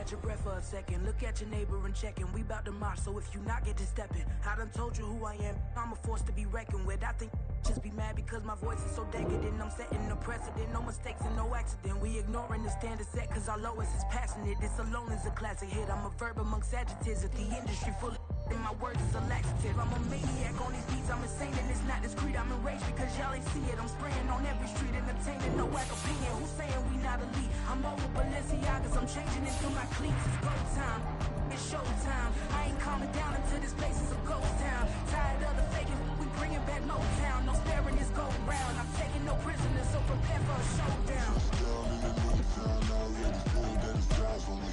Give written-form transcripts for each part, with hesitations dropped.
catch your breath for a second. Look at your neighbor and checking. We bout to march, so if you not get to stepping. I done told you who I am. I'm a force to be reckoned with. I think just be mad because my voice is so decadent. I'm setting the precedent. No mistakes and no accident. We ignoring the standard set because our lowest is passionate. This alone is a classic hit. I'm a verb amongst adjectives. If the industry full of and my words is a laxative. I'm a maniac on these beats. I'm insane and it's not discreet. I'm enraged because y'all ain't see it. I'm spraying on every street, entertaining no whack opinion. Who's saying we not elite? I'm over Balenciagas. I'm changing into my cleats. It's go time. It's showtime. I ain't calming down until this place is a ghost town. Tired of the faking. We bringing back Motown. No sparing this go round. I'm taking no prisoners, so prepare for a showdown. Down in the new town, already feel that it's time for me.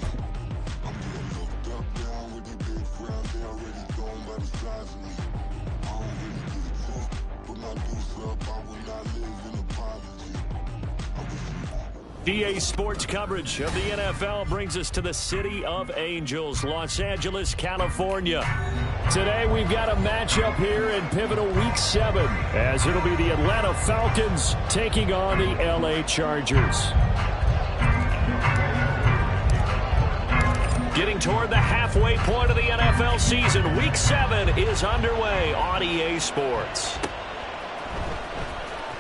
I'm getting looked up down with the big frowns. They already gone by the size of me. I don't really give a fuck. Put my deuce up. I will not live in apology. EA Sports coverage of the NFL brings us to the City of Angels, Los Angeles, California. Today we've got a matchup here in pivotal Week 7, as it'll be the Atlanta Falcons taking on the LA Chargers. Getting toward the halfway point of the NFL season, Week 7 is underway on EA Sports.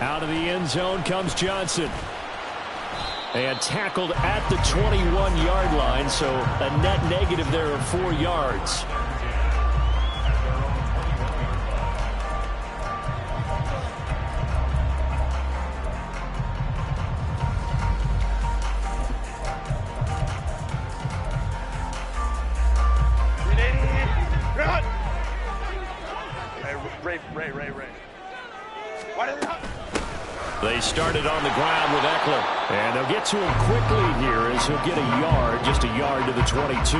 Out of the end zone comes Johnson. And tackled at the 21-yard line, so a net negative there of 4 yards. Ray. Why did they... They started on the ground with Eckler. And they'll get to him quickly here as he'll get a yard, just a yard to the 22.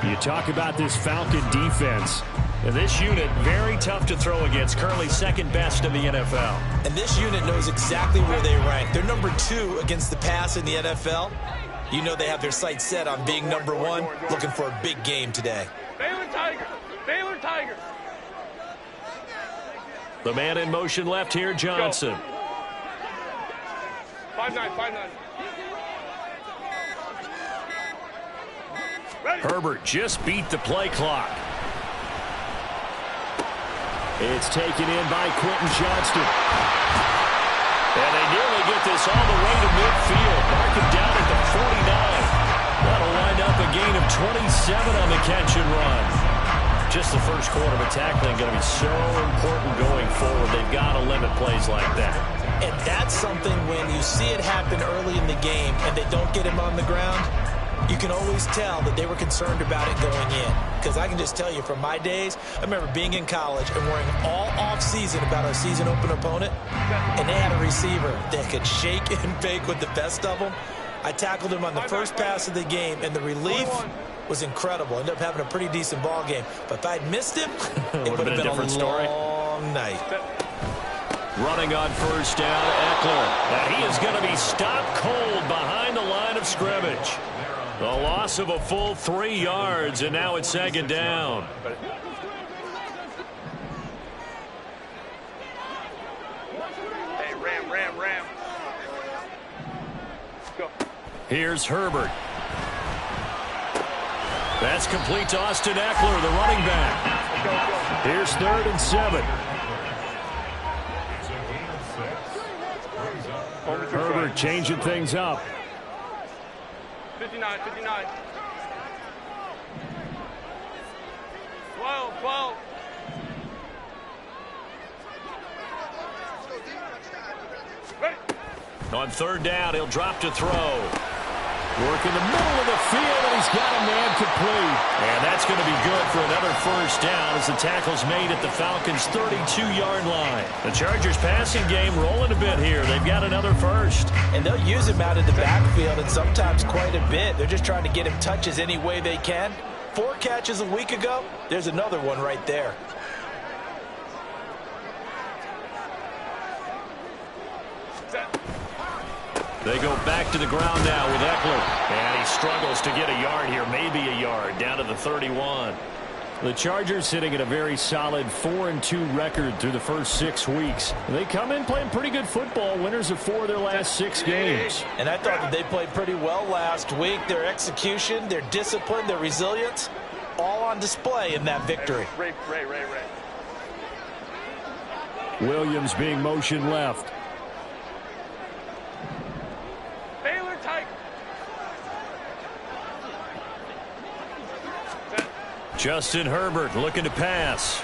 You talk about this Falcon defense. And this unit, very tough to throw against, currently second best in the NFL. And this unit knows exactly where they rank. They're number 2 against the pass in the NFL. You know they have their sights set on being number 1, looking for a big game today. Baylor Tiger. The man in motion left here, Johnson. 5-9. Ready. Herbert just beat the play clock. It's taken in by Quentin Johnston. And they nearly get this all the way to midfield. Mark him down at the 49. That'll wind up a gain of 27 on the catch and run. Just the first quarter, but tackling going to be so important going forward. They've got to limit plays like that. And that's something when you see it happen early in the game and they don't get him on the ground, you can always tell that they were concerned about it going in. Because I can just tell you from my days, I remember being in college and worrying all off-season about our season open opponent, and they had a receiver that could shake and bake with the best of them. I tackled him on the first pass of the game, and the relief was incredible. Ended up having a pretty decent ball game. But if I'd missed him, it would have been a different long night. Running on first down, Eckler. And he is going to be stopped cold behind the line of scrimmage. The loss of a full 3 yards, and now it's second down. Hey, Ram. Go. Here's Herbert. That's complete to Austin Eckler, the running back. Here's 3rd and 7. Herbert changing things up. 59. 12. Ready. On 3rd down, he'll drop to throw. Work in the middle of the field, and he's got a man complete. And that's going to be good for another first down as the tackle's made at the Falcons' 32-yard line. The Chargers' passing game rolling a bit here. They've got another first. And they'll use him out in the backfield, and sometimes quite a bit. They're just trying to get him touches any way they can. 4 catches a week ago. There's another one right there. They go back to the ground now with Eckler. And he struggles to get a yard here, maybe a yard, down to the 31. The Chargers sitting at a very solid 4-2 record through the first 6 weeks. They come in playing pretty good football, winners of 4 of their last 6 games. And I thought that they played pretty well last week. Their execution, their discipline, their resilience, all on display in that victory. Ray. Williams being motion left. Baylor tight. Justin Herbert looking to pass.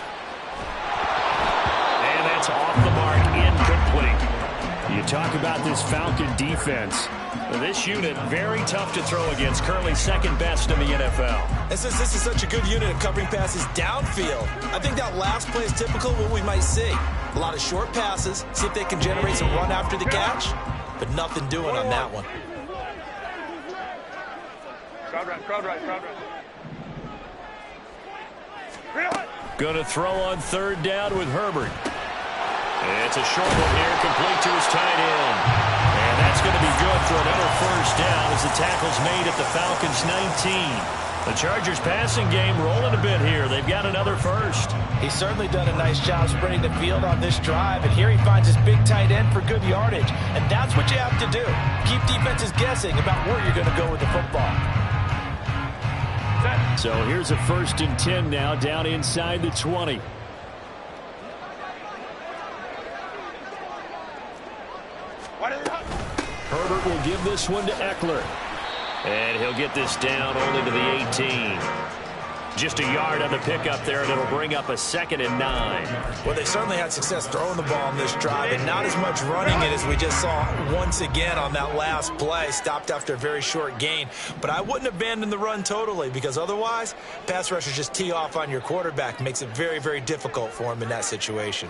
And that's off the mark, incomplete. You talk about this Falcon defense. This unit, very tough to throw against, currently second best in the NFL. And since this is such a good unit of covering passes downfield, I think that last play is typical of what we might see. A lot of short passes, see if they can generate some run after the catch, but nothing doing on that one. Crowd right. Going to throw on third down with Herbert. It's a short one here, complete to his tight end. And that's going to be good for another first down as the tackle's made at the Falcons' 19. The Chargers passing game rolling a bit here. They've got another first. He's certainly done a nice job spreading the field on this drive, and here he finds his big tight end for good yardage. And that's what you have to do. Keep defenses guessing about where you're going to go with the football. So here's a 1st and 10 now, down inside the 20. Herbert will give this one to Eckler. And he'll get this down only to the 18. Just a yard on the pickup there, and it'll bring up a 2nd and 9. Well, they certainly had success throwing the ball on this drive, and not as much running it as we just saw once again on that last play. Stopped after a very short gain. But I wouldn't abandon the run totally, because otherwise, pass rushers just tee off on your quarterback. Makes it very, very difficult for him in that situation.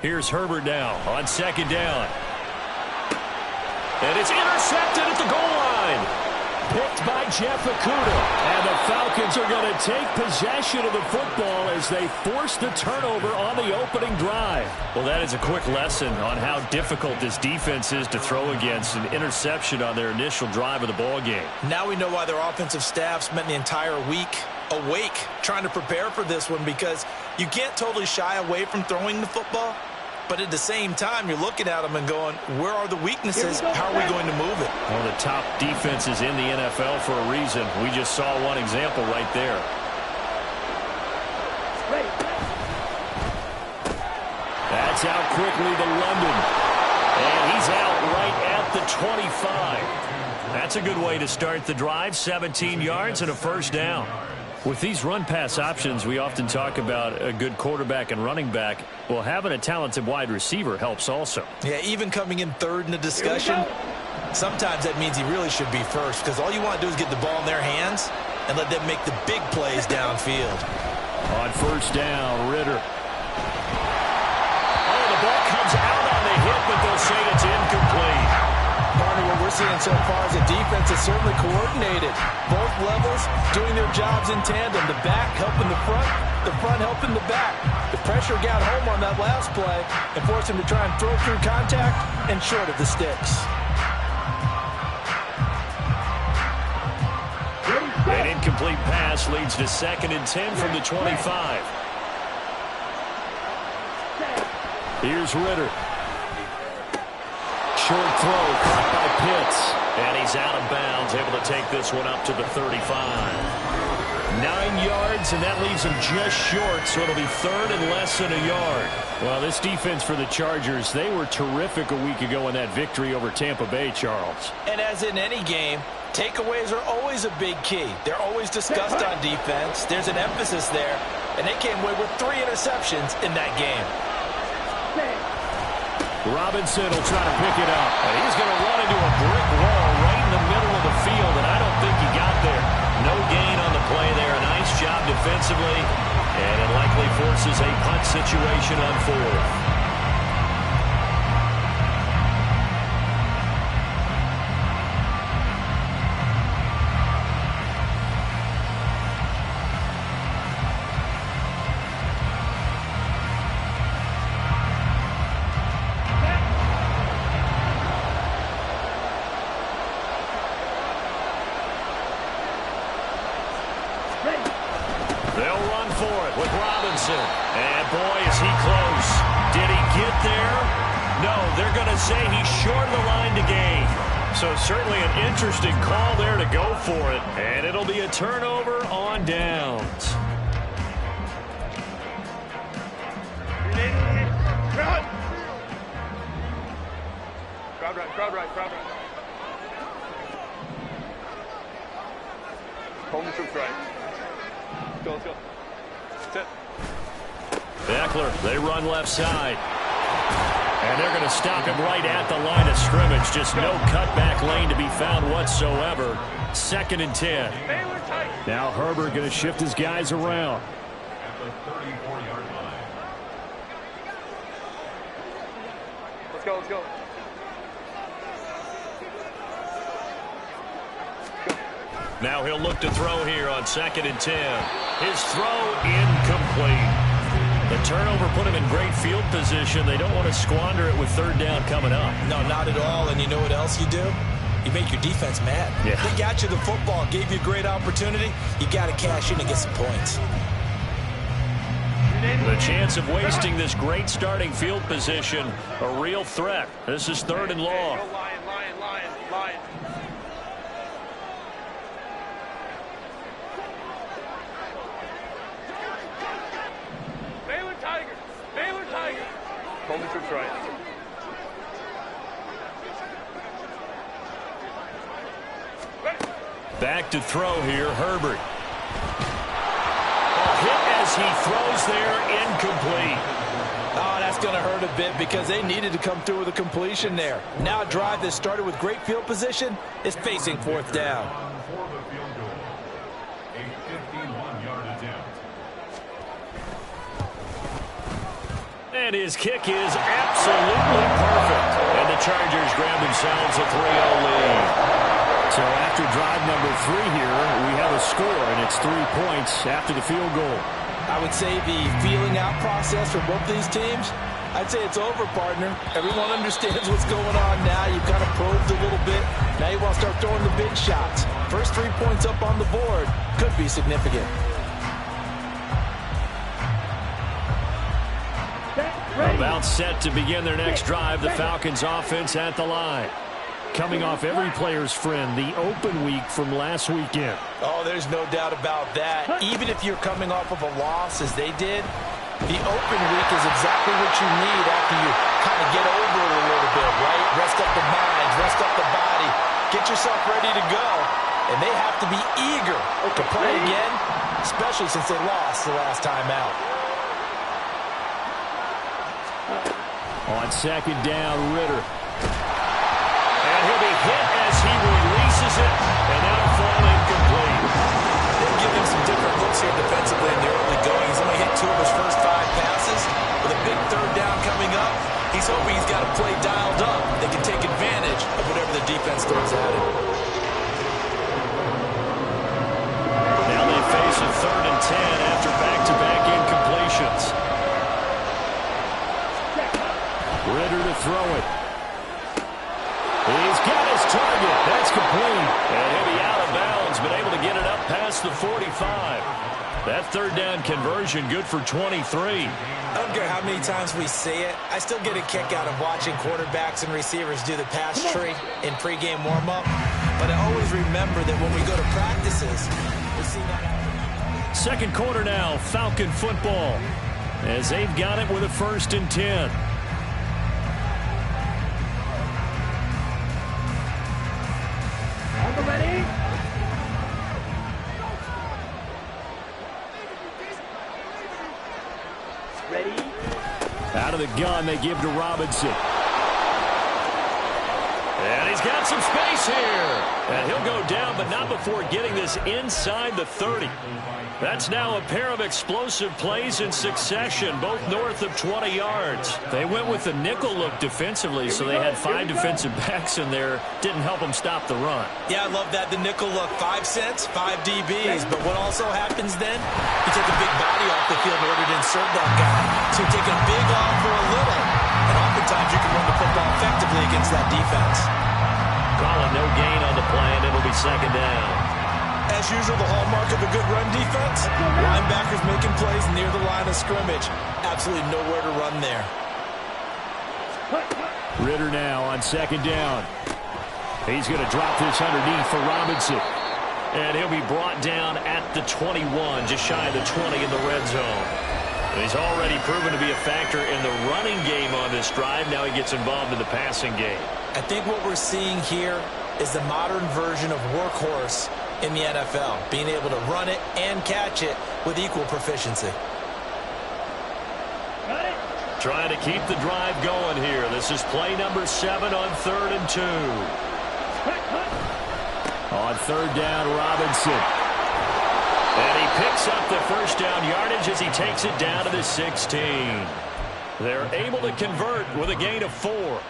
Here's Herbert now on 2nd down. And it's intercepted at the goal line. Picked by Jeff Okudah. And the Falcons are going to take possession of the football as they force the turnover on the opening drive. Well, that is a quick lesson on how difficult this defense is to throw against. An interception on their initial drive of the ball game. Now we know why their offensive staff spent the entire week awake trying to prepare for this one, because you can't totally shy away from throwing the football. But at the same time, you're looking at them and going, where are the weaknesses? How are we going to move it? One of the top defenses in the NFL for a reason. We just saw one example right there. That's out quickly to London. And he's out right at the 25. That's a good way to start the drive. 17 yards and a first down. With these run-pass options, we often talk about a good quarterback and running back. Well, having a talented wide receiver helps also. Yeah, even coming in third in the discussion, sometimes that means he really should be first, because all you want to do is get the ball in their hands and let them make the big plays downfield. On first down, Ritter. Oh, the ball comes out on the hit, but they'll say it's incomplete. Partner, what we're seeing so far is a defense is certainly coordinated. Both levels doing their jobs in tandem. The back helping the front helping the back. The pressure got home on that last play and forced him to try and throw through contact and short of the sticks. An incomplete pass leads to 2nd and 10 from the 25. Here's Ritter. Short throw caught by Pitts. And he's out of bounds, able to take this one up to the 35. 9 yards, and that leaves him just short, so it'll be 3rd and less than a yard. Well, this defense for the Chargers, they were terrific a week ago in that victory over Tampa Bay, Charles. And as in any game, takeaways are always a big key. They're always discussed on defense. There's an emphasis there, and they came away with 3 interceptions in that game. Robinson will try to pick it up. And he's going to run into a brick wall right in the middle of the field, and I don't think he got there. No gain on the play there. A nice job defensively, and it likely forces a punt situation on 4th. for it with Robinson. And boy, is he close. Did he get there? No, they're going to say he's short of the line to gain. So certainly an interesting call there to go for it. And it'll be a turnover on downs. Crowd right. Home troops right. Let's go. Sit. Eckler, they run left side. And they're going to stop him right at the line of scrimmage. Just no cutback lane to be found whatsoever. 2nd and 10. Now Herbert going to shift his guys around. At the 34-yard line. Let's go. Now he'll look to throw here on 2nd and 10. His throw incomplete. The turnover put him in great field position. They don't want to squander it with 3rd down coming up. No, not at all. And you know what else you do? You make your defense mad. Yeah. They got you the football, gave you a great opportunity. You got to cash in and get some points. The chance of wasting this great starting field position, a real threat. This is 3rd and long. Go Lion. Baylor Tiger. Home troops right. Back to throw here, Herbert. A hit as he throws there, incomplete. Oh, that's going to hurt a bit because they needed to come through with a completion there. Now a drive that started with great field position is facing 4th down. For the field goal. A 51-yard attempt. And his kick is absolutely perfect. And the Chargers grab themselves a 3-0 lead. So after drive number 3 here, we have a score, and it's 3 points after the field goal. I would say the feeling out process for both these teams, I'd say it's over, partner. Everyone understands what's going on now. You've kind of probed a little bit. Now you want to start throwing the big shots. First 3 points up on the board could be significant. About set to begin their next drive, the Falcons offense at the line. Coming off every player's friend, the open week from last weekend. Oh, there's no doubt about that. Even if you're coming off of a loss as they did, the open week is exactly what you need after you kind of get over it a little bit, right? Rest up the mind, rest up the body, get yourself ready to go. And they have to be eager to play again, especially since they lost the last time out. On 2nd down, Ritter. And he'll be hit as he releases it, and that'll fall incomplete. They'll give him some different looks here defensively in the early going. He's only hit 2 of his first 5 passes. With a big 3rd down coming up, he's hoping he's got a play dialed up. They can take advantage of whatever the defense throws at him. Now they face a 3rd and 10 after back-to-back incompletions. Ritter to throw it. He's got his target. That's complete. And he'll be out of bounds, but able to get it up past the 45. That 3rd down conversion good for 23. I don't care how many times we say it, I still get a kick out of watching quarterbacks and receivers do the pass tree in pregame warm-up. But I always remember that when we go to practices, we see that. 2nd quarter now, Falcon football, as they've got it with a 1st and 10. Out of the gun, they give to Robinson. And he's got some space here. And he'll go down, but not before getting this inside the 30. That's now a pair of explosive plays in succession, both north of 20 yards. They went with the nickel look defensively, so they had 5 defensive backs in there. Didn't help them stop the run. Yeah, I love that. The nickel look, 5 cents, 5 DBs. But what also happens then, you take a big body off the field in order to insert that guy. So you take a big off for a little. And oftentimes you can run the football effectively against that defense. Calling no gain on the play, and it'll be 2nd down. As usual, the hallmark of a good run defense, linebackers making plays near the line of scrimmage. Absolutely nowhere to run there. Ridder now on second down. He's going to drop this underneath for Robinson. And he'll be brought down at the 21, just shy of the 20 in the red zone. And he's already proven to be a factor in the running game on this drive. Now he gets involved in the passing game. I think what we're seeing here is the modern version of workhorse in the NFL, being able to run it and catch it with equal proficiency. Trying to keep the drive going here. This is play number 7 on 3rd and 2. On 3rd down, Robinson. And he picks up the first down yardage as he takes it down to the 16. They're able to convert with a gain of 4.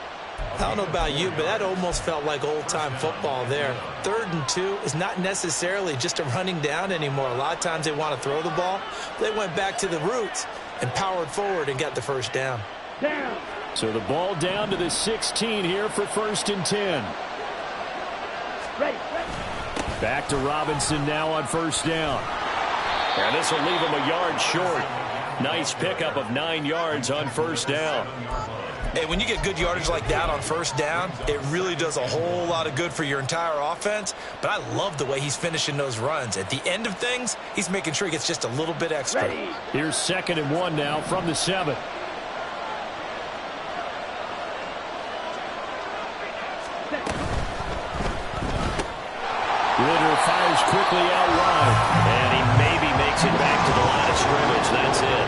I don't know about you, but that almost felt like old-time football there. 3rd and 2 is not necessarily just a running down anymore. A lot of times they want to throw the ball. They went back to the roots and powered forward and got the first down. So the ball down to the 16 here for 1st and 10. Back to Robinson now on 1st down. And this will leave him a yard short. Nice pickup of 9 yards on 1st down. Hey, when you get good yardage like that on 1st down, it really does a whole lot of good for your entire offense. But I love the way he's finishing those runs. At the end of things, he's making sure he gets just a little bit extra. Here's 2nd and 1 now from the 7. Ridder fires quickly out wide. And he maybe makes it back to the line of scrimmage. That's it.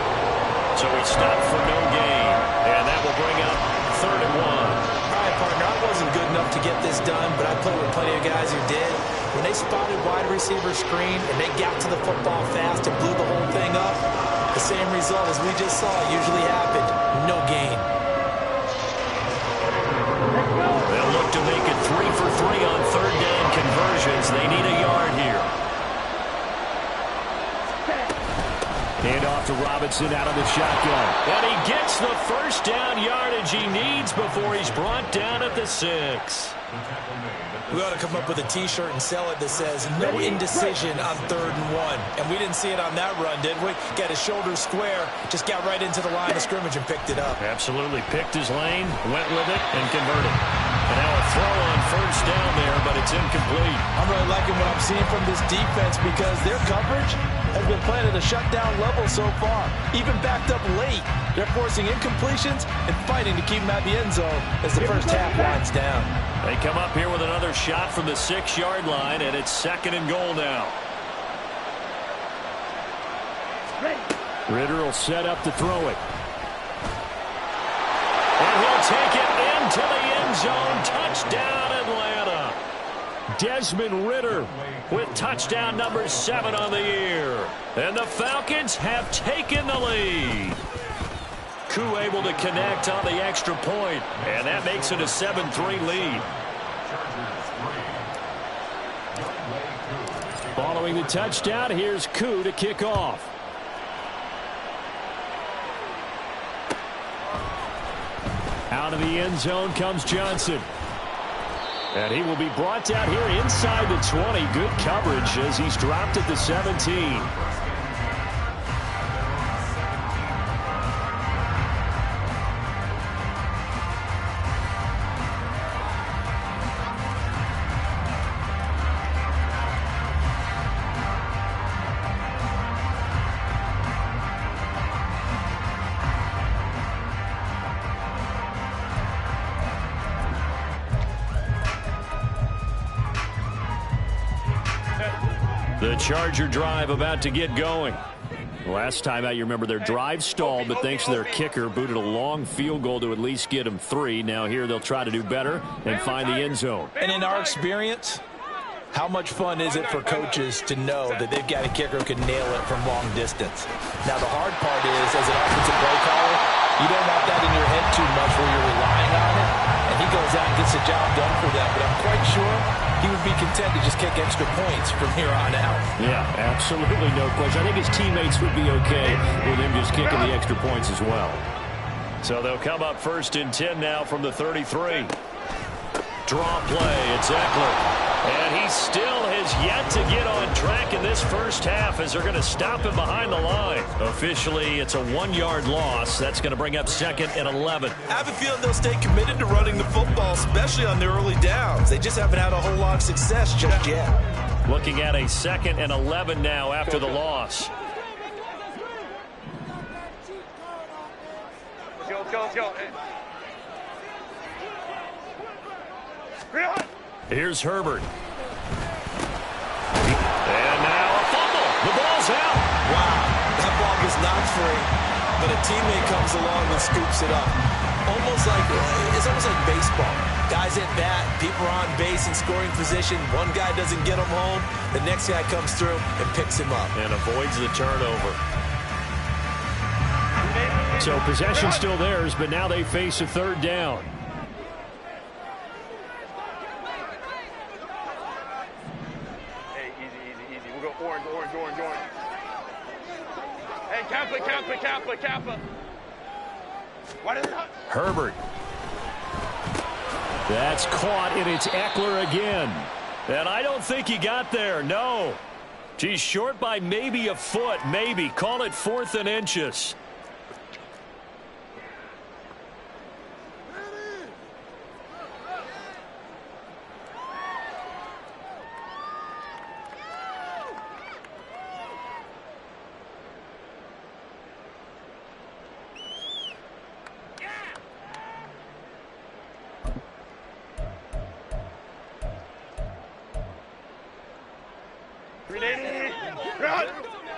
So he stopped for no gain. And that will bring up 3rd and 1. All right, partner, I wasn't good enough to get this done, but I played with plenty of guys who did. When they spotted wide receiver screen and they got to the football fast and blew the whole thing up, the same result as we just saw usually happened. No gain. They'll look to make it 3 for 3 on 3rd down conversions. They need a yard here. Hand off to Robinson out of the shotgun. And he gets the first down yardage he needs before he's brought down at the 6. We ought to come up with a T-shirt and sell it that says, no indecision on 3rd and 1. And we didn't see it on that run, did we? Got his shoulders square, just got right into the line of scrimmage and picked it up. Absolutely. Picked his lane, went with it, and converted. And now a throw on 1st down there, but it's incomplete. I'm really liking what I'm seeing from this defense because their coverage has been playing at a shutdown level so far. Even backed up late, they're forcing incompletions and fighting to keep them at the end zone as the first half winds down. They come up here with another shot from the 6-yard line, and it's 2nd and goal now. Ridder will set up to throw it. And he'll take it into the end zone. Touchdown, Atlanta. Desmond Ridder with touchdown number 7 on the year. And the Falcons have taken the lead. Koo able to connect on the extra point, and that makes it a 7-3 lead. Following the touchdown, here's Koo to kick off. Out of the end zone comes Johnson. And he will be brought down here inside the 20. Good coverage as he's dropped at the 17. The Charger drive about to get going. Last time out, you remember their drive stalled, but thanks to their kicker, booted a long field goal to at least get them 3. Now here they'll try to do better and find the end zone. And in our experience, how much fun is it for coaches to know that they've got a kicker who can nail it from long distance? Now, the hard part is, as an offensive play caller, you don't want that in your head too much where you're relying on it. And he goes out and gets the job done for them. But I'm quite sure he would be content to just kick extra points from here on out. Yeah, absolutely no question. I think his teammates would be okay with him just kicking the extra points as well. So they'll come up 1st and 10 now from the 33. Draw play. It's Eckler. And he still has yet to get on track in this first half as they're going to stop him behind the line. Officially, it's a 1-yard loss. That's going to bring up 2nd and 11. I have a feeling they'll stay committed to running the football, especially on their early downs. They just haven't had a whole lot of success just yet. Looking at a 2nd and 11 now after the loss. Let's go. Here's Herbert. And now a fumble. The ball's out. Wow, that ball gets knocked free, but a teammate comes along and scoops it up. It's almost like baseball. Guys at bat, people are on base in scoring position. One guy doesn't get him home. The next guy comes through and picks him up. And avoids the turnover. So possession still theirs, but now they face a 3rd down. Hey, easy. We'll go orange. Hey, Kappa. Why did it not? Herbert. That's caught, and it's Eckler again. And I don't think he got there, no. He's short by maybe a foot, maybe. Call it 4th and inches.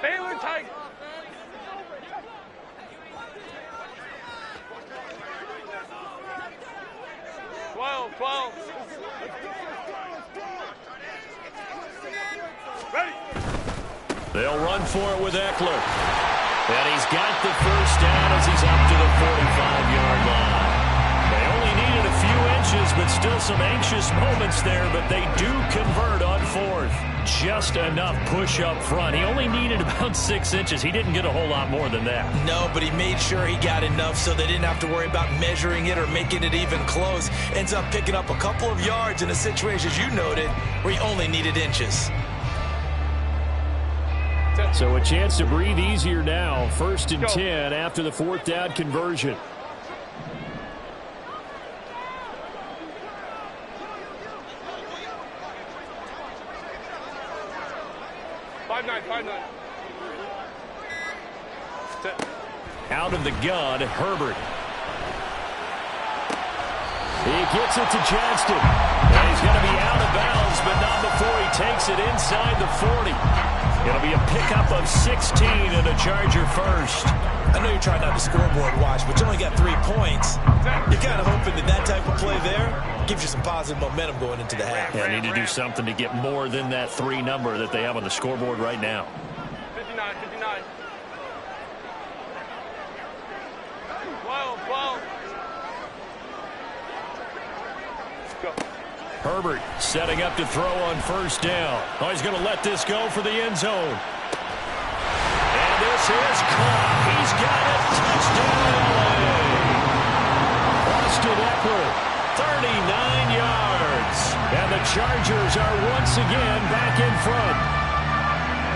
Baylor Tiger. Twelve. Ready. They'll run for it with Eckler. And he's got the first down as he's up to the 45-yard line. They only needed a few inches, but still some anxious moments there, but they do convert on 4th. Just enough push up front. He only needed about 6 inches. He didn't get a whole lot more than that. No, but he made sure he got enough so they didn't have to worry about measuring it or making it even close. Ends up picking up a couple of yards in a situation, as you noted, where he only needed inches. So a chance to breathe easier now. 1st and 10 after the 4th down conversion. Out of the gun, Herbert. He gets it to Johnston. And he's going to be out of bounds, but not before he takes it inside the 40. It'll be a pickup of 16 and a Charger first. I know you're trying not to scoreboard watch, but you only got 3 points. You're kind of hoping that type of play there gives you some positive momentum going into the half. Yeah, need to do something to get more than that 3 number that they have on the scoreboard right now. 59. 12. Go. Herbert setting up to throw on 1st down. Oh, he's going to let this go for the end zone. And this is caught. He's got it. Touchdown. Austin Eckler, 39 yards. And the Chargers are once again back in front.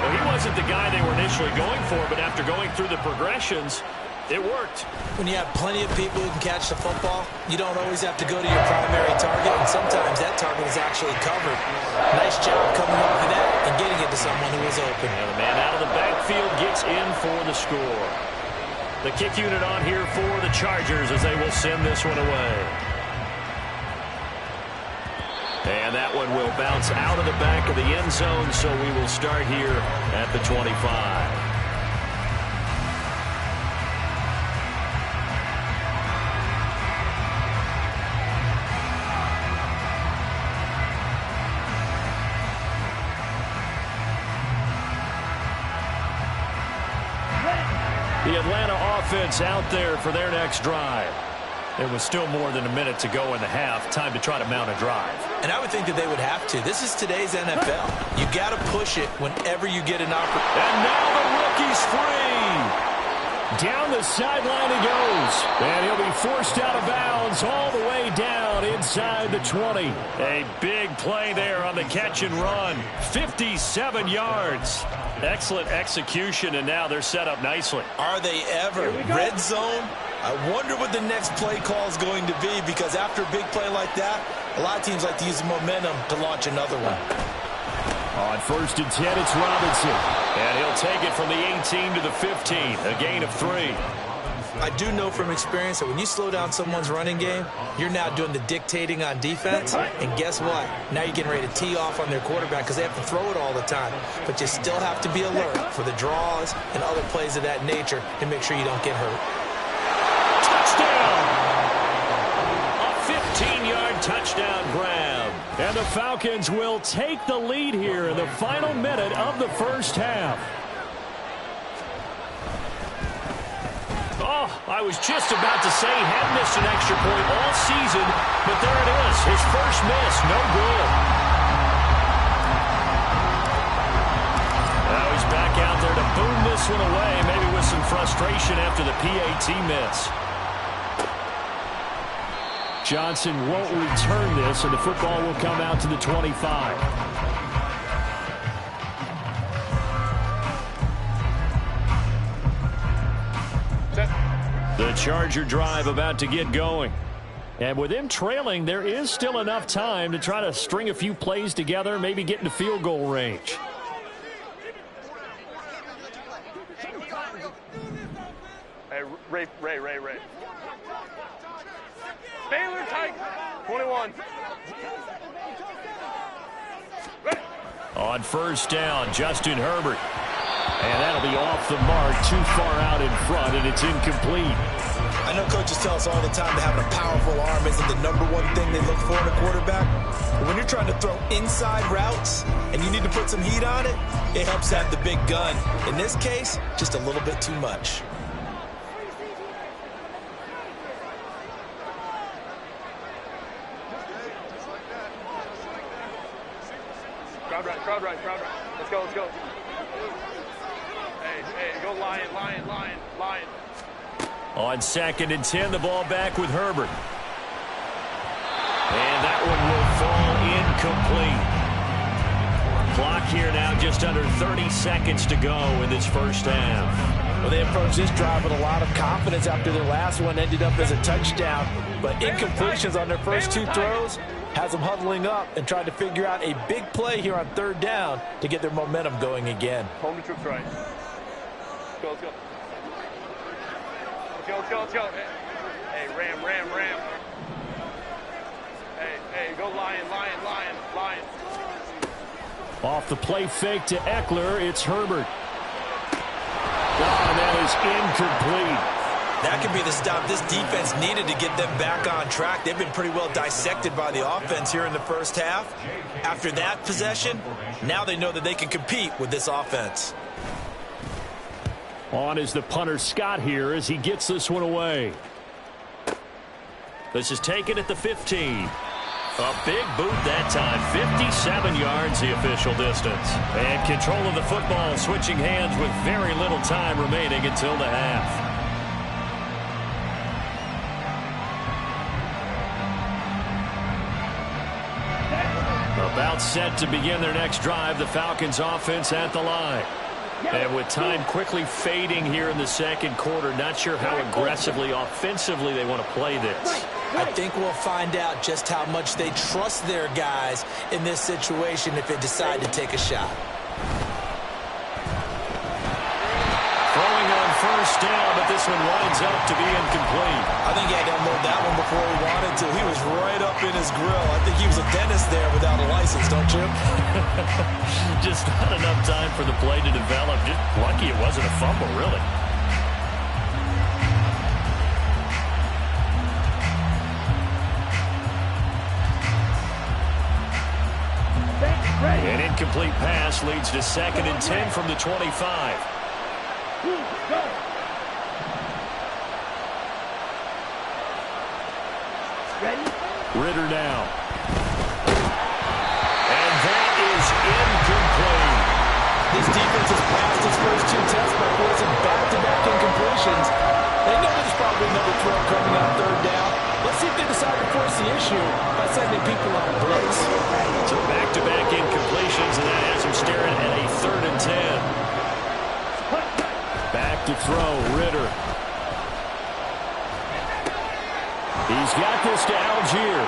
Well, he wasn't the guy they were initially going for, but after going through the progressions, it worked. When you have plenty of people who can catch the football, you don't always have to go to your primary target, and sometimes that target is actually covered. Nice job coming off of that and getting it to someone who was open. And the man out of the backfield gets in for the score. The kick unit on here for the Chargers as they will send this one away. And that one will bounce out of the back of the end zone, so we will start here at the 25. The Atlanta offense out there for their next drive. There was still more than a minute to go in the half. Time to try to mount a drive. And I would think that they would have to. This is today's NFL. You got to push it whenever you get an opportunity. And now the rookie's free. Down the sideline he goes. And he'll be forced out of bounds all the way down inside the 20. A big play there on the catch and run. 57 yards. Excellent execution, and now they're set up nicely. Are they ever? Red zone? I wonder what the next play call is going to be, because after a big play like that, a lot of teams like to use the momentum to launch another one. On 1st and 10, it's Robinson. And he'll take it from the 18 to the 15. A gain of 3. I do know from experience that when you slow down someone's running game, you're now doing the dictating on defense. And guess what? Now you're getting ready to tee off on their quarterback because they have to throw it all the time. But you still have to be alert for the draws and other plays of that nature to make sure you don't get hurt. Touchdown! A 15-yard touchdown grab. And the Falcons will take the lead here in the final minute of the first half. Oh, I was just about to say he had missed an extra point all season, but there it is. His first miss, no good. Now he's back out there to boom this one away, maybe with some frustration after the PAT miss. Johnson won't return this, and the football will come out to the 25. The Charger drive about to get going. And with him trailing, there is still enough time to try to string a few plays together, maybe get into field goal range. Hey, Ray. Baylor tight. 21. Ready. On 1st down, Justin Herbert. And that'll be off the mark, too far out in front, and it's incomplete. I know coaches tell us all the time that having a powerful arm isn't the #1 thing they look for in a quarterback. But when you're trying to throw inside routes and you need to put some heat on it, it helps have the big gun. In this case, just a little bit too much. Crowd right. Let's go. Hey, go Lion. On 2nd and 10, the ball back with Herbert. And that one will fall incomplete. Clock here now just under 30 seconds to go in this first half. Well, they approached this drive with a lot of confidence after their last one ended up as a touchdown. But incompletions on their first 2 throws has them huddling up and trying to figure out a big play here on 3rd down to get their momentum going again. Home to troops right. Let's go. Hey, Ram. Hey, go Lion. Off the play fake to Eckler, it's Herbert. And that is incomplete. That could be the stop this defense needed to get them back on track. They've been pretty well dissected by the offense here in the first half. After that possession, now they know that they can compete with this offense. On is the punter Scott here as he gets this one away. This is taken at the 15. A big boot that time. 57 yards the official distance. And control of the football switching hands with very little time remaining until the half. About set to begin their next drive, the Falcons offense at the line. And with time quickly fading here in the second quarter, not sure how aggressively, offensively they want to play this. I think we'll find out just how much they trust their guys in this situation if they decide to take a shot. Throwing on 1st down, but this one winds up to be incomplete. I think he had to unload that one before he wanted to. He was right up in his grill. I think he was a dentist there without a license, don't you? Just not enough time for the play to develop. Just lucky it wasn't a fumble, really. An incomplete pass leads to 2nd and 10 from the 25. Ritter now. And that is incomplete. This defense has passed its first 2 tests by forcing back-to-back incompletions. They know there's probably another throw coming on 3rd down. Let's see if they decide to force the issue by sending people on a blitz. So back-to-back incompletions, and that has him staring at a 3rd and 10. Back to throw, Ritter. He's got this to Algier.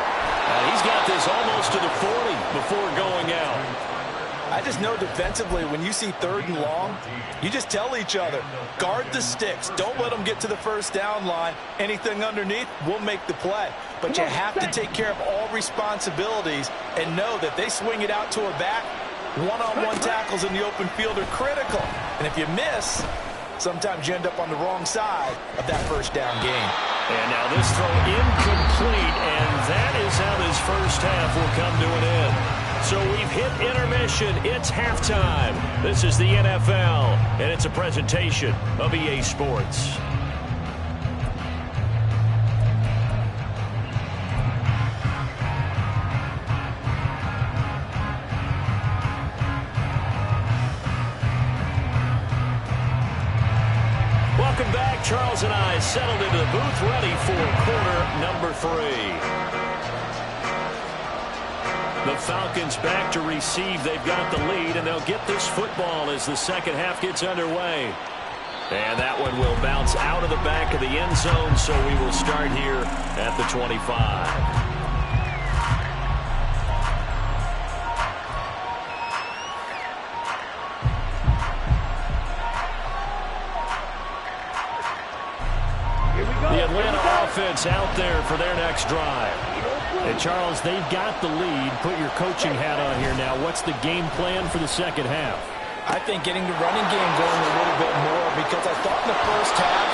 He's got this almost to the 40 before going out. I just know defensively, when you see 3rd and long, you just tell each other, guard the sticks. Don't let them get to the first down line. Anything underneath will make the play. But you have to take care of all responsibilities and know that they swing it out to a back. One-on-one tackles in the open field are critical. And if you miss, sometimes you end up on the wrong side of that first down game. And now this throw incomplete, and that is how this first half will come to an end. So we've hit intermission. It's halftime. This is the NFL, and it's a presentation of EA Sports. Welcome back. Charles and I settled into the booth, ready for quarter number 3. The Falcons back to receive. They've got the lead, and they'll get this football as the second half gets underway. And that one will bounce out of the back of the end zone, so we will start here at the 25. The Atlanta offense out there for their next drive. And, Charles, they've got the lead. Put your coaching hat on here now. What's the game plan for the second half? I think getting the running game going a little bit more, because I thought in the first half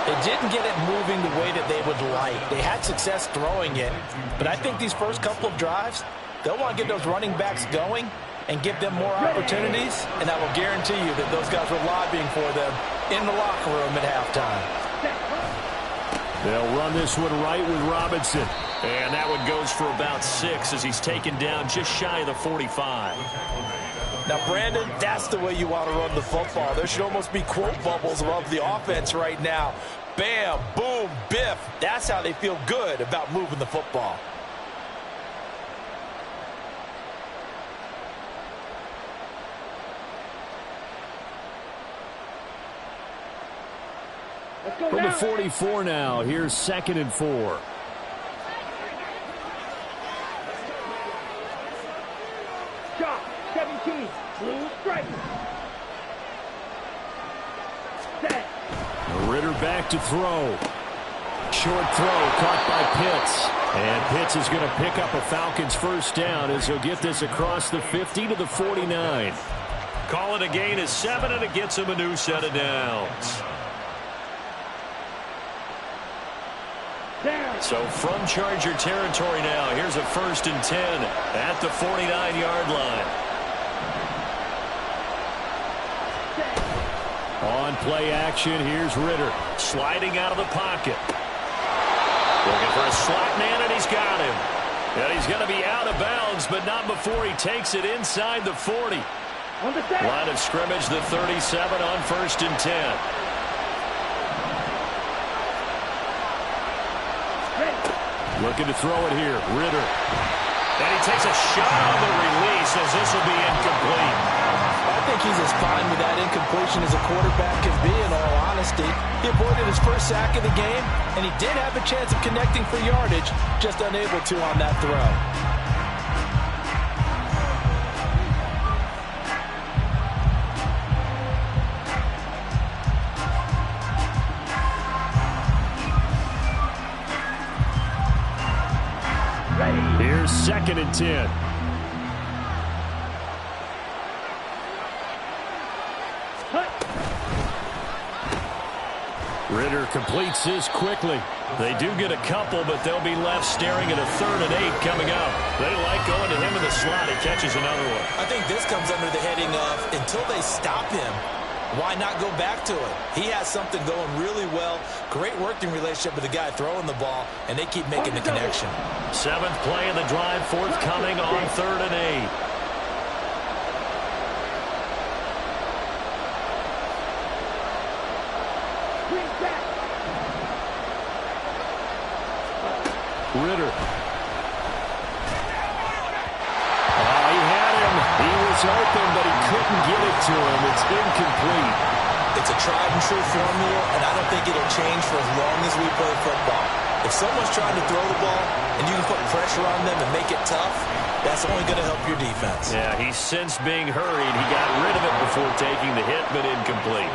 they didn't get it moving the way that they would like. They had success throwing it, but I think these first couple of drives, they'll want to get those running backs going and give them more opportunities, and I will guarantee you that those guys were lobbying for them in the locker room at halftime. They'll run this one right with Robinson. And that one goes for about 6 as he's taken down just shy of the 45. Now, Brandon, that's the way you want to run the football. There should almost be quote bubbles above the offense right now. Bam, boom, biff. That's how they feel good about moving the football. From the 44 now, here's 2nd and 4. Shot, 17, blue strike. Set. Ritter back to throw. Short throw caught by Pitts. And Pitts is going to pick up a Falcons first down as he'll get this across the 50 to the 49. Call it a gain of 7, and it gets him a new set of downs. So from Charger territory now, here's a 1st and 10 at the 49-yard line. On play action, here's Ritter sliding out of the pocket. Looking for a slot man, and he's got him. And he's going to be out of bounds, but not before he takes it inside the 40. Line of scrimmage, the 37 on 1st and 10. Looking to throw it here, Ritter. And he takes a shot on the release as this will be incomplete. I think he's as fine with that incompletion as a quarterback can be, in all honesty. He avoided his first sack of the game, and he did have a chance of connecting for yardage, just unable to on that throw. Here's 2nd and 10. Ritter completes this quickly. They do get a couple, but they'll be left staring at a 3rd and 8 coming up. They like going to him in the slot. He catches another one. I think this comes under the heading of, until they stop him, why not go back to it? He has something going really well. Great working relationship with the guy throwing the ball, and they keep making the connection. 7th play of the drive, forthcoming on 3rd and 8. Ritter was open, but he couldn't get it to him. It's incomplete. It's a tried and true formula, and I don't think it'll change for as long as we play football. If someone's trying to throw the ball and you can put pressure on them and make it tough, that's only going to help your defense. Yeah, he sensed being hurried. He got rid of it before taking the hit, but incomplete.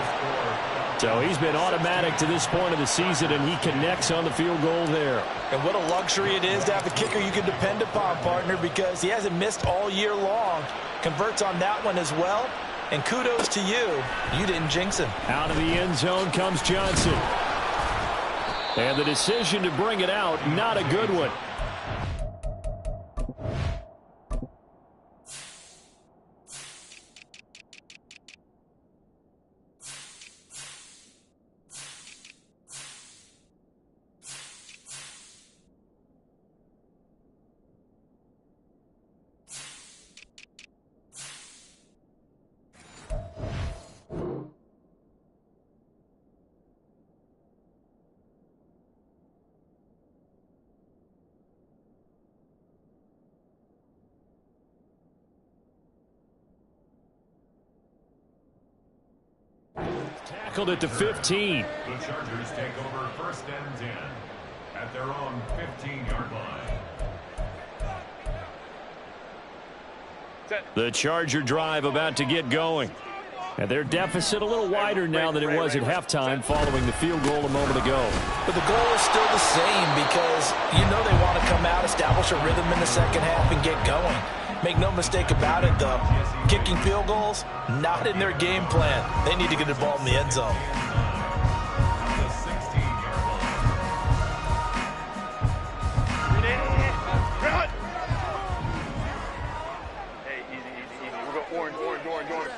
So he's been automatic to this point of the season, and he connects on the field goal there. And what a luxury it is to have a kicker you can depend upon, partner, because he hasn't missed all year long. Converts on that one as well. And kudos to you. You didn't jinx him. Out of the end zone comes Johnson. And the decision to bring it out, not a good one. Tackled at the 15. The Chargers take over 1st and 10 at their own 15-yard line. The Charger drive about to get going. And their deficit a little wider now than it was at halftime following the field goal a moment ago. But the goal is still the same because you know they want to come out, establish a rhythm in the second half, and get going. Make no mistake about it, though. Kicking field goals, not in their game plan. They need to get the ball in the end zone. The 16-yard line. Hey, easy. We're going orange.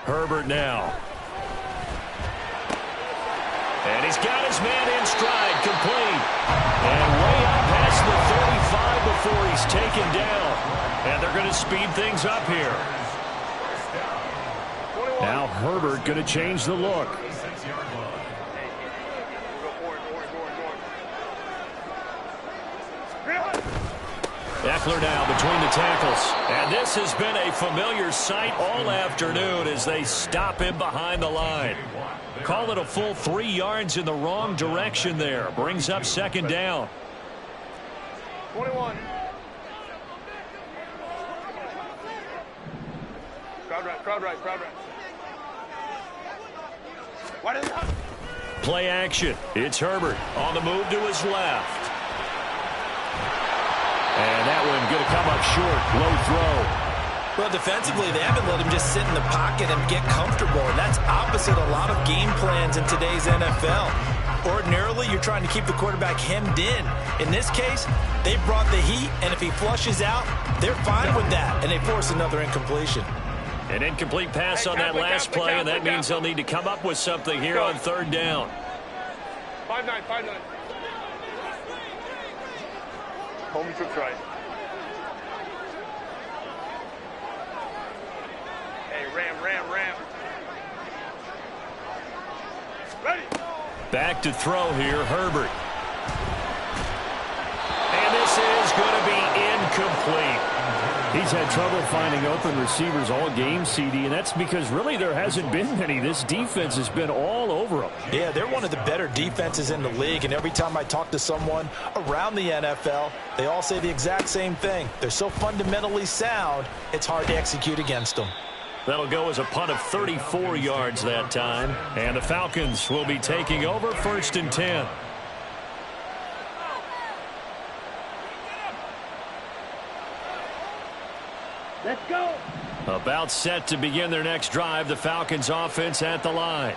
Herbert now. And he's got his man in stride, complete. And way up past the 35 before he's taken down. And they're going to speed things up here. Now Herbert going to change the look. Eckler now between the tackles. And this has been a familiar sight all afternoon as they stop him behind the line. Call it a full 3 yards in the wrong direction there. Brings up 2nd down. 21. Crowd right. Why does that? Play action. It's Herbert on the move to his left. And that one going to come up short. Low throw. Well, defensively, they haven't let him just sit in the pocket and get comfortable, and that's opposite a lot of game plans in today's NFL. Ordinarily, you're trying to keep the quarterback hemmed in. In this case, they brought the heat, and if he flushes out, they're fine with that, and they force another incompletion. An incomplete pass on that last play, and that means they'll need to come up with something here on 3rd down. 5-9. Home trips right. Hey, ram. Ready. Back to throw here, Herbert. And this is going to be incomplete. He's had trouble finding open receivers all game, CD, and that's because really there hasn't been many. This defense has been all over them. Yeah, they're one of the better defenses in the league, and every time I talk to someone around the NFL, they all say the exact same thing. They're so fundamentally sound, it's hard to execute against them. That'll go as a punt of 34 yards that time, and the Falcons will be taking over 1st and 10. Let's go. About set to begin their next drive, the Falcons offense at the line.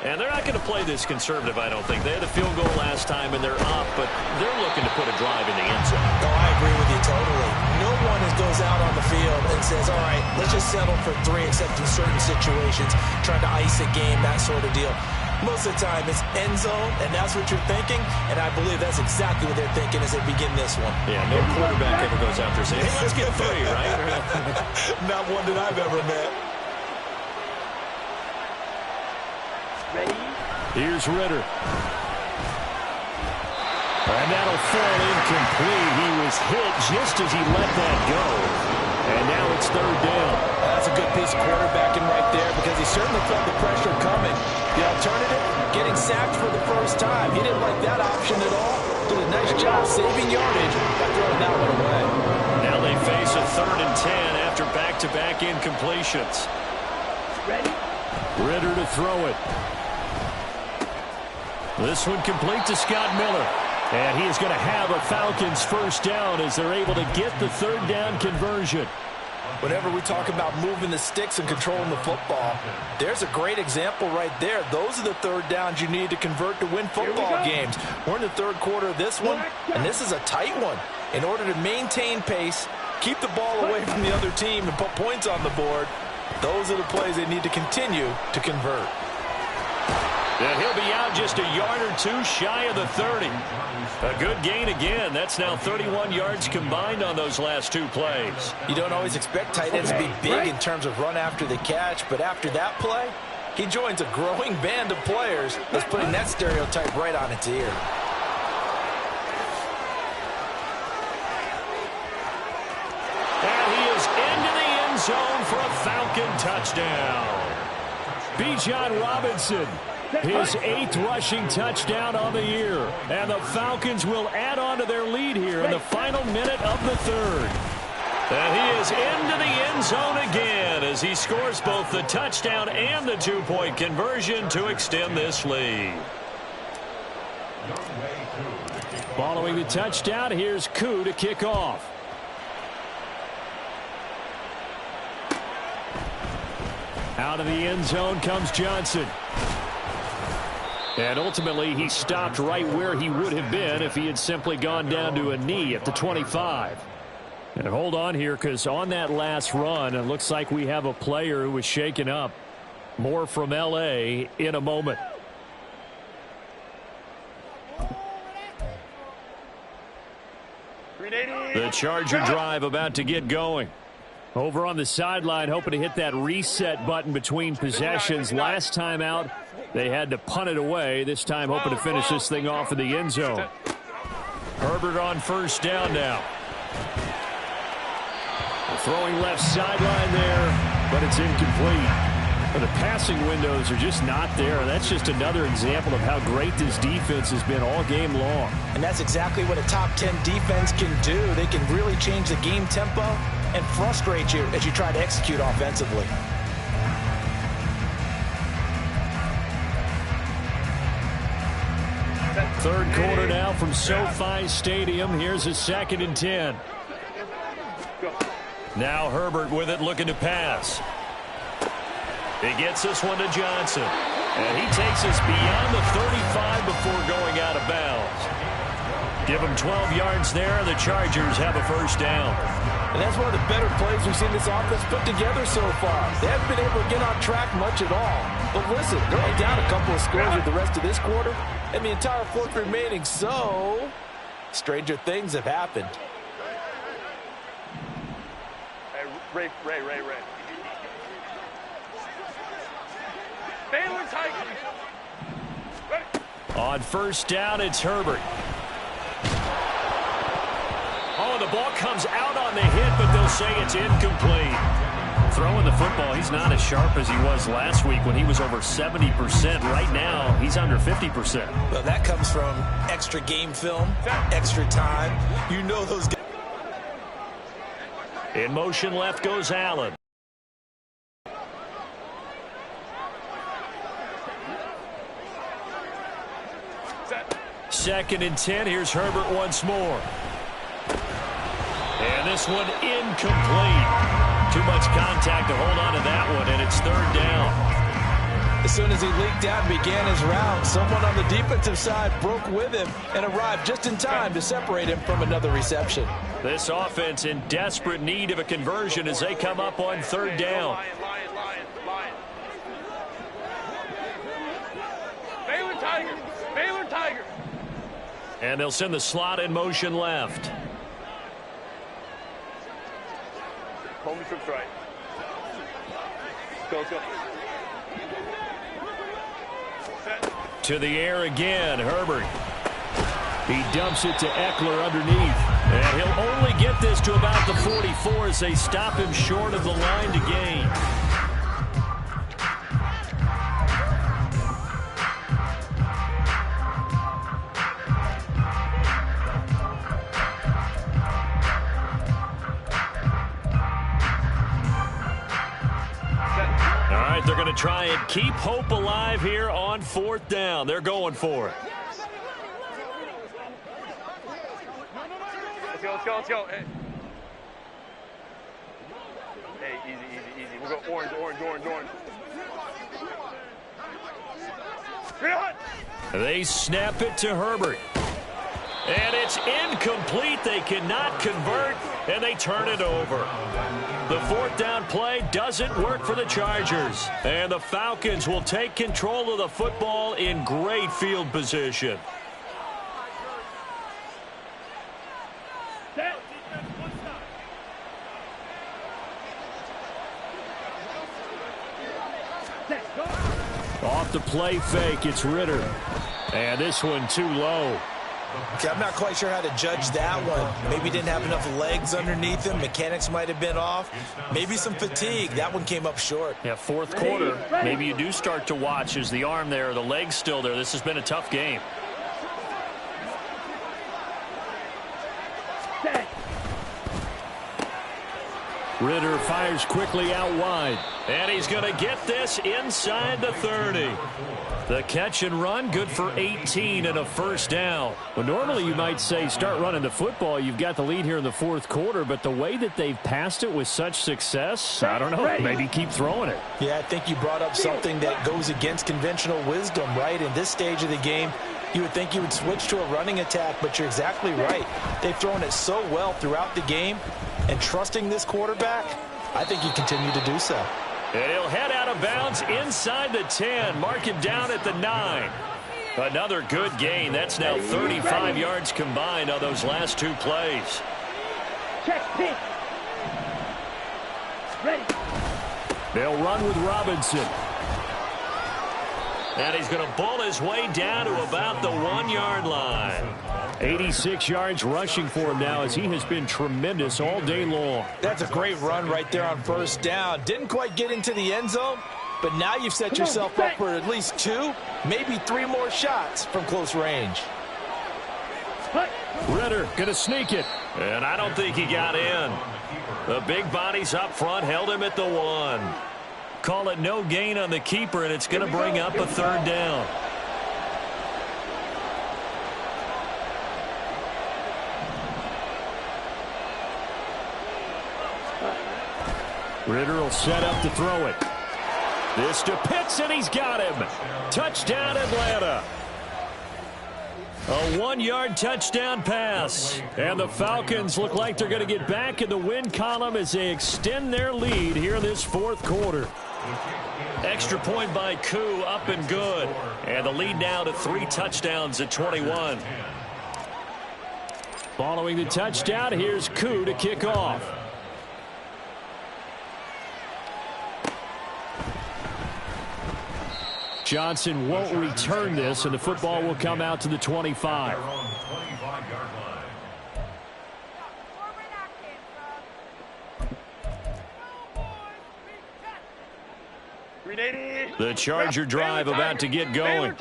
And they're not going to play this conservative, I don't think. They had a field goal last time, and they're up, but they're looking to put a drive in the end zone. No, I agree with you totally. No one goes out on the field and says, all right, let's just settle for 3, except in certain situations, trying to ice a game, that sort of deal. Most of the time, it's end zone, and that's what you're thinking, and I believe that's exactly what they're thinking as they begin this one. Yeah, no quarterback ever goes out there saying, hey, let's get 3, right? Not one that I've ever met. Ready? Here's Ritter. And that'll fall incomplete. He was hit just as he let that go. And now it's third down. That's a good piece of quarterbacking right there because he certainly felt the pressure coming. The alternative, getting sacked for the first time. He didn't like that option at all. Did a nice job saving yardage by throwing that one away. Now they face a 3rd and 10 after back-to-back incompletions. Ready? Ritter to throw it. This one complete to Scott Miller. And he is going to have a Falcons first down as they're able to get the 3rd down conversion. Whenever we talk about moving the sticks and controlling the football, there's a great example right there. Those are the 3rd downs you need to convert to win football games. We're in the 3rd quarter of this one, and this is a tight one. In order to maintain pace, keep the ball away from the other team, and put points on the board, those are the plays they need to continue to convert. And he'll be out just a yard or two shy of the 30. A good gain again. That's now 31 yards combined on those last 2 plays. You don't always expect tight ends to be big in terms of run after the catch, but after that play, he joins a growing band of players that's putting that stereotype right on its ear. And he is into the end zone for a Falcon touchdown. Bijan Robinson, his 8th rushing touchdown on the year. And the Falcons will add on to their lead here in the final minute of the 3rd. And he is into the end zone again as he scores both the touchdown and the 2-point conversion to extend this lead. Following the touchdown, here's Koo to kick off. Out of the end zone comes Johnson. And ultimately, he stopped right where he would have been if he had simply gone down to a knee at the 25. And hold on here, because on that last run, it looks like we have a player who was shaken up. More from L.A. in a moment. The Charger drive about to get going. Over on the sideline, hoping to hit that reset button between possessions. Last time out, they had to punt it away. This time, hoping to finish this thing off in the end zone. Herbert on first down now. Throwing left sideline there, but it's incomplete. The passing windows are just not there. That's just another example of how great this defense has been all game long. And that's exactly what a top 10 defense can do. They can really change the game tempo and frustrate you as you try to execute offensively. Third quarter now from SoFi Stadium. Here's a 2nd and 10. Now Herbert with it, looking to pass. He gets this one to Johnson. And he takes us beyond the 35 before going out of bounds. Give him 12 yards there. The Chargers have a first down. And that's one of the better plays we've seen this offense put together so far. They haven't been able to get on track much at all. But listen, they're only down a couple of scores with the rest of this quarter and the entire 4th remaining. So, stranger things have happened. Hey, Ray. Baylor Tigers. On first down, it's Herbert. Oh, the ball comes out on the hit, but they'll say it's incomplete. Throwing the football, he's not as sharp as he was last week when he was over 70%. Right now, he's under 50%. Well, that comes from extra game film, extra time. You know those guys. In motion left goes Allen. Second and 10. Here's Herbert once more. And this one incomplete. Too much contact to hold on to that one, and it's 3rd down. As soon as he leaked out and began his route, someone on the defensive side broke with him and arrived just in time to separate him from another reception. This offense in desperate need of a conversion as they come up on 3rd down. Lion. Baylor Tigers. And they'll send the slot in motion left. Coleman trips right. Let's go. To the air again, Herbert. He dumps it to Eckler underneath. And he'll only get this to about the 44 as they stop him short of the line to gain. All right, they're going to try and keep hope alive here on 4th down. They're going for it. Let's go. Hey, easy. We'll go orange. They snap it to Herbert. And it's incomplete. They cannot convert, and they turn it over. The 4th down play doesn't work for the Chargers. And the Falcons will take control of the football in great field position. Off the play fake, it's Ritter. And this one too low. Okay, I'm not quite sure how to judge that one. Maybe didn't have enough legs underneath him. Mechanics might have been off. Maybe some fatigue. That one came up short. Yeah, 4th quarter. Maybe you do start to watch. Is the arm there, the leg's still there? This has been a tough game. Ritter fires quickly out wide. And he's going to get this inside the 30. The catch and run, good for 18 and a 1st down. Well, normally you might say start running the football. You've got the lead here in the 4th quarter, but the way that they've passed it with such success, I don't know, maybe keep throwing it. Yeah, I think you brought up something that goes against conventional wisdom, right? In this stage of the game, you would think you would switch to a running attack, but you're exactly right. They've thrown it so well throughout the game, and trusting this quarterback, I think you continue to do so. And he'll head out of bounds inside the 10. Mark him down at the 9. Another good gain. That's now 35 yards combined on those last 2 plays. Check, pick. Ready. They'll run with Robinson. And he's going to bull his way down to about the 1-yard line. 86 yards rushing for him now as he has been tremendous all day long. That's a great run right there on 1st down. Didn't quite get into the end zone, but now you've set yourself up for at least 2, maybe 3 more shots from close range. Ritter going to sneak it. And I don't think he got in. The big bodies up front held him at the 1. Call it no gain on the keeper, and it's going to bring up a 3rd down. Ritter will set up to throw it. This to Pitts, and he's got him. Touchdown, Atlanta. A 1-yard touchdown pass. And the Falcons look like they're going to get back in the win column as they extend their lead here in this 4th quarter. Extra point by Koo, up and good. And the lead now to 3 touchdowns at 21. Following the touchdown, here's Koo to kick off. Johnson won't return this, and the football will come out to the 25. The Charger drive about to get going.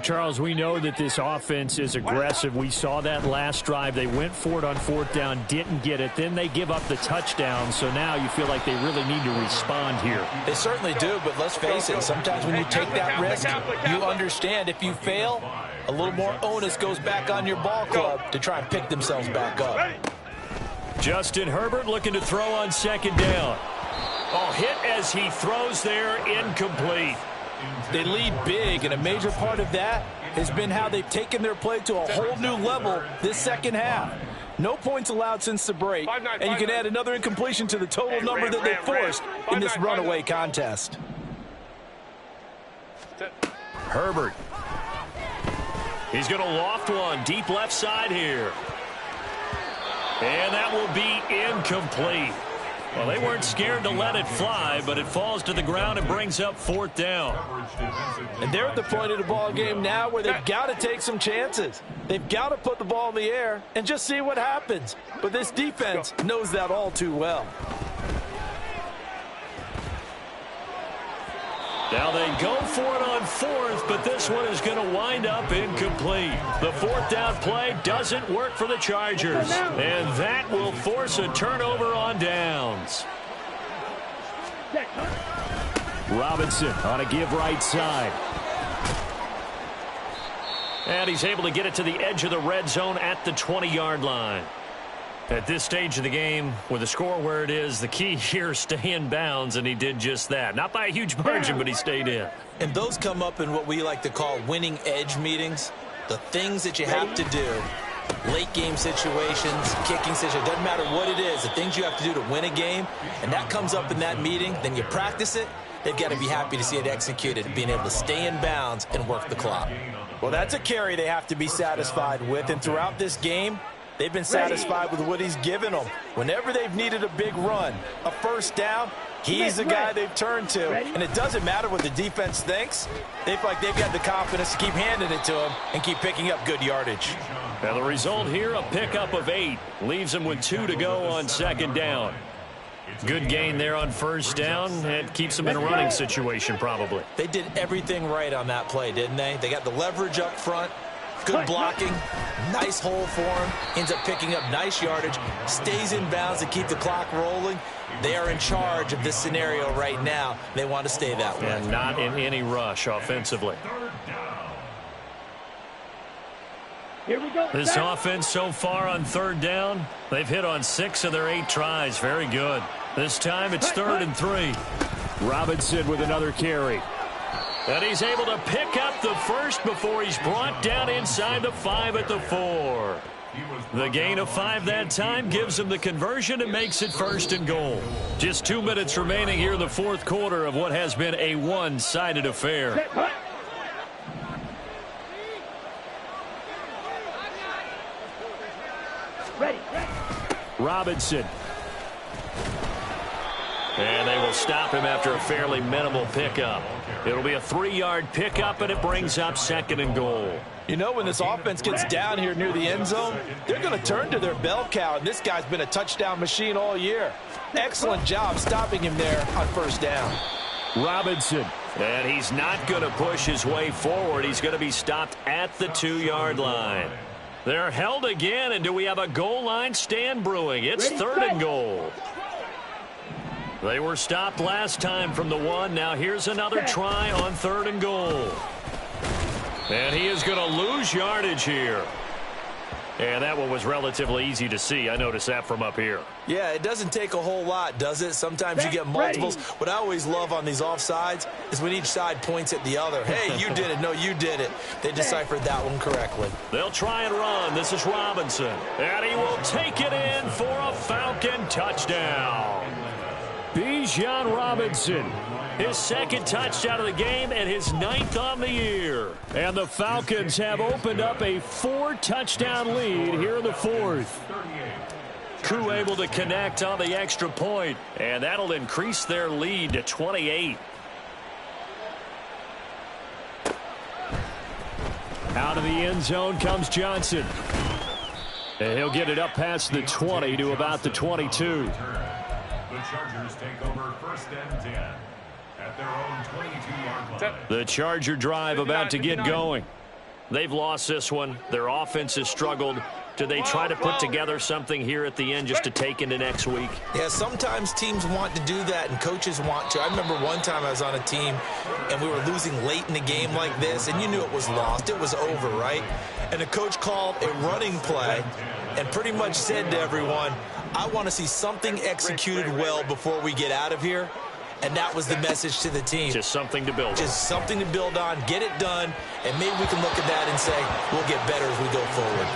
Charles, we know that this offense is aggressive. We saw that last drive. They went for it on 4th down, didn't get it. Then they give up the touchdown, so now you feel like they really need to respond here. They certainly do, but let's face it, sometimes when you take that risk, you understand if you fail, a little more onus goes back on your ball club to try and pick themselves back up. Justin Herbert looking to throw on 2nd down. Oh, hit as he throws there, incomplete. They lead big, and a major part of that has been how they've taken their play to a whole new level this 2nd half. No points allowed since the break, and you can add another incompletion to the total number that they forced in this runaway contest. Herbert. He's going to loft one deep left side here. And that will be incomplete. Well, they weren't scared to let it fly, but it falls to the ground and brings up 4th down. And they're at the point of the ball game now where they've got to take some chances. They've got to put the ball in the air and just see what happens. But this defense knows that all too well. Now they go for it on 4th, but this one is going to wind up incomplete. The 4th down play doesn't work for the Chargers, and that will force a turnover on downs. Robinson on a give right side. And he's able to get it to the edge of the red zone at the 20-yard line. At this stage of the game, with the score where it is, the key here is stay in bounds, and he did just that. Not by a huge margin, but he stayed in. And those come up in what we like to call winning edge meetings. The things that you have to do, late game situations, kicking situations, doesn't matter what it is, the things you have to do to win a game, and that comes up in that meeting, then you practice it, they've got to be happy to see it executed, being able to stay in bounds and work the clock. Well, that's a carry they have to be satisfied with, and throughout this game, they've been satisfied with what he's given them. Whenever they've needed a big run, a 1st down, he's the guy they've turned to. And it doesn't matter what the defense thinks. They feel like they've got the confidence to keep handing it to him and keep picking up good yardage. Now the result here, a pickup of 8. Leaves him with 2 to go on 2nd down. Good gain there on 1st down. It keeps them in a running situation probably. They did everything right on that play, didn't they? They got the leverage up front. Good blocking, nice hole for him, ends up picking up nice yardage, stays in bounds to keep the clock rolling. They are in charge of this scenario right now. They want to stay that way. And not in any rush offensively. Here we go. This offense so far on 3rd down, they've hit on 6 of their 8 tries. Very good. This time it's 3rd and 3. Robinson with another carry. And he's able to pick up the 1st before he's brought down inside the 5 at the 4. The gain of 5 that time gives him the conversion and makes it 1st and goal. Just 2 minutes remaining here in the 4th quarter of what has been a one-sided affair. Ready. Robinson. And they will stop him after a fairly minimal pickup. It'll be a 3-yard pickup, and it brings up 2nd and goal. You know, when this offense gets down here near the end zone, they're going to turn to their bell cow, and this guy's been a touchdown machine all year. Excellent job stopping him there on 1st down. Robinson. And he's not going to push his way forward. He's going to be stopped at the 2-yard line. They're held again, and do we have a goal line stand brewing? It's 3rd and goal. They were stopped last time from the 1. Now here's another try on 3rd and goal. And he is going to lose yardage here. And that one was relatively easy to see. I noticed that from up here. Yeah, it doesn't take a whole lot, does it? Sometimes you get multiples. What I always love on these offsides is when each side points at the other. Hey, you did it. No, you did it. They deciphered that one correctly. They'll try and run. This is Robinson. And he will take it in for a Falcon touchdown. Bijan Robinson. His 2nd touchdown of the game and his 9th on the year. And the Falcons have opened up a 4-touchdown lead here in the 4th. Koo able to connect on the extra point, and that'll increase their lead to 28. Out of the end zone comes Johnson. And he'll get it up past the 20 to about the 22. The Chargers take over 1st and 10 at their own 22-yard line. The Charger drive about to get going. They've lost this one. Their offense has struggled. Do they try to put together something here at the end just to take into next week? Yeah, sometimes teams want to do that and coaches want to. I remember one time I was on a team and we were losing late in the game like this, and you knew it was lost. It was over, right? And the coach called a running play and pretty much said to everyone, I want to see something executed well before we get out of here. And that was the message to the team. Just something to build on. Just something to build on, get it done, and maybe we can look at that and say we'll get better as we go forward.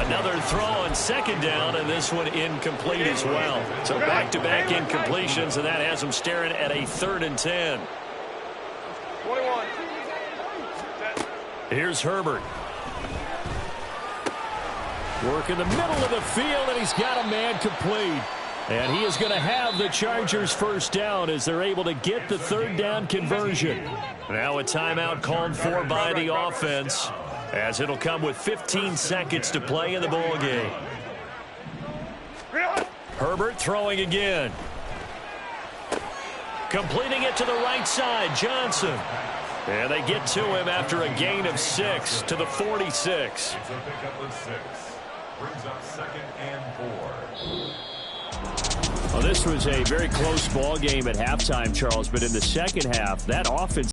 Another throw on 2nd down, and this one incomplete as well. So back-to-back incompletions, and that has them staring at a 3rd and 10. 21. Here's Herbert. Work in the middle of the field, and he's got a man complete. And he is going to have the Chargers first down as they're able to get the third down conversion. Now a timeout called for by the offense, as it'll come with 15 seconds to play in the ball game. Herbert throwing again. Completing it to the right side, Johnson. And they get to him after a gain of 6 to the 46. It's a pickup of 6. Brings up 2nd and 4. Well, this was a very close ball game at halftime, Charles, but in the second half, that offense